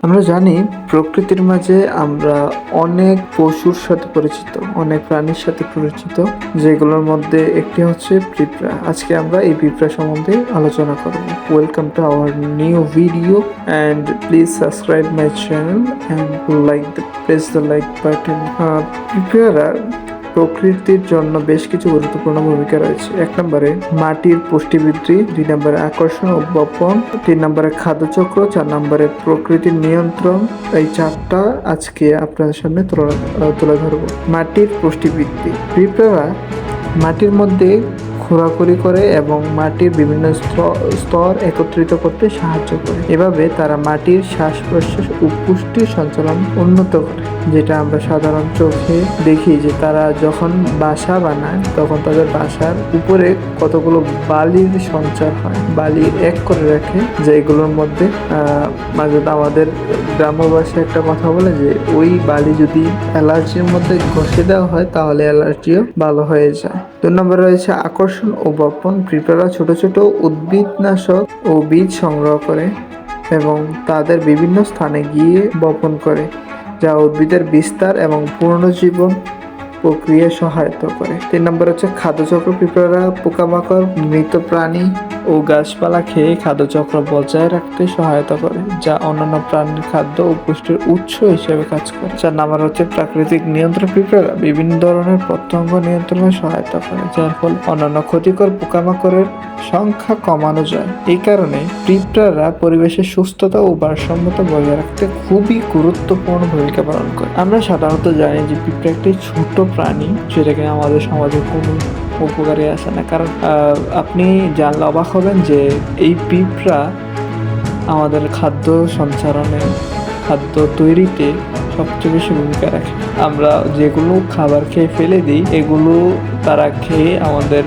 আমরা জানি প্রকৃতির মাঝে আমরা অনেক পশুর সাথে পরিচিত, অনেক প্রাণীর সাথে পরিচিত, যেগুলোর মধ্যে একটি হচ্ছে পিঁপড়া। আজকে আমরা এই পিঁপড়া সম্বন্ধে আলোচনা করব। Welcome to our new video and please subscribe my channel and press the like button. পিঁপড়ারা প্রকৃতির জন্য বেশ কিছু গুরুত্বপূর্ণ ভূমিকা রয়েছে। 1 নম্বরে মাটির পুষ্টি বৃদ্ধি, 2 নম্বরে আকর্ষণ ও বপন, 3 নম্বরে খাদ্যচক্র, 4 নম্বরে প্রকৃতির নিয়ন্ত্রণ। এই 4টা আজকে আপনাদের সামনে তুলে ধরব। মাটির পুষ্টি বৃদ্ধি। পিঁপড়ারা মাটির মধ্যে খোঁড়াখুড়ি করে এবং মাটির বিভিন্ন স্তর একত্রিত করতে সাহায্য করে। এভাবে তারা মাটির শ্বাস প্রশ্বাস ও পুষ্টির সঞ্চালন উন্নত করে, যেটা আমরা সাধারণ চোখে দেখি যে তারা যখন বাসা বানায় তখন তাদের বাসার উপরে কতগুলো বালির সঞ্চার হয়, বালি এক করে রাখে, যেগুলোর মধ্যে মাঝে আমাদের গ্রাম্য ভাষায় একটা কথা বলে যে ওই বালি যদি অ্যালার্জির মধ্যে ঘষে দেওয়া হয় তাহলে অ্যালার্জিও ভালো হয়ে যায়। 2 নম্বরে রয়েছে আকর্ষণ ও বপন। পিঁপড়ারা ছোট ছোট উদ্ভিদনাশক ও বীজ সংগ্রহ করে এবং তাদের বিভিন্ন স্থানে গিয়ে বপন করে, যা উদ্ভিদের বিস্তার এবং পুনরুজ্জীবন প্রক্রিয়ায় সহায়তা করে। 3 নম্বর হচ্ছে খাদ্যচক্র। পিঁপড়ারা পোকামাকড়, মৃত প্রাণী ও গাছপালা খেয়ে খাদ্যচক্র বজায় রাখতে সহায়তা করে, যা অন্যান্য প্রাণীর খাদ্য ও পুষ্টির উৎস হিসেবে কাজ করে। 4 নম্বর হচ্ছে প্রাকৃতিক নিয়ন্ত্রণ। পিঁপড়ারা বিভিন্ন ধরনের পতঙ্গ নিয়ন্ত্রণে সহায়তা করে, যার ফলে অন্যান্য ক্ষতিকর পোকামাকড়ের সংখ্যা কমানো যায়। এই কারণে পিঁপড়ারা পরিবেশের সুস্থতা ও ভারসাম্যতা বজায় রাখতে খুবই গুরুত্বপূর্ণ ভূমিকা পালন করে। আমরা সাধারণত জানি যে পিঁপড়া একটি ছোট প্রাণী, যেটাকে আমাদের সমাজে কোনো উপকারে আসে না। কারণ আপনি জানলে অবাক হবেন যে এই পিঁপড়া আমাদের খাদ্য সঞ্চারণে, খাদ্য তৈরিতে সবচেয়ে বেশি ভূমিকা রাখে। আমরা যেগুলো খাবার খেয়ে ফেলে দিই, এগুলো তারা খেয়ে আমাদের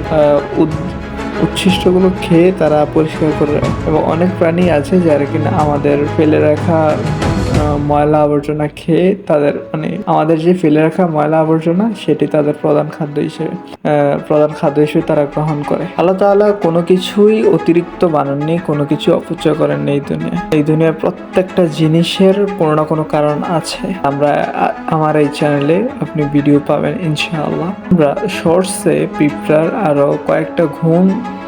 উচ্ছিষ্টগুলো খেয়ে তারা পরিষ্কার করে রাখে। এবং অনেক প্রাণী আছে যারা কিনা আমাদের ফেলে রাখা ময়লা আবর্জনা খেয়ে তাদের আমাদের যে ফেলে রাখা ময়লা আবর্জনা সেটি তাদের প্রধান খাদ্য হিসেবে তারা গ্রহণ করে। আল্লাহ তাআলা কোনো কিছুই অতিরিক্ত বানাননি, কোনো কিছু অপচয় করেননি। এই দুনিয়ার প্রত্যেকটা জিনিসের কোনো না কোনো কারণ আছে। আমার এই চ্যানেলে আপনি ভিডিও পাবেন ইনশাআল্লাহ। আমরা শর্টসে পিঁপড়ার আরো কয়েকটা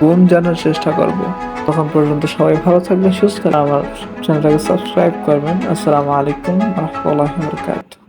গুণ জানার চেষ্টা করব। তখন পর্যন্ত সবাই ভালো থাকবেন, সুস্থ। আমার চ্যানেলটাকে সাবস্ক্রাইব করবেন। আসসালামু আলাইকুম ওয়া রাহমাতুল্লাহি ওয়া বারাকাতুহু।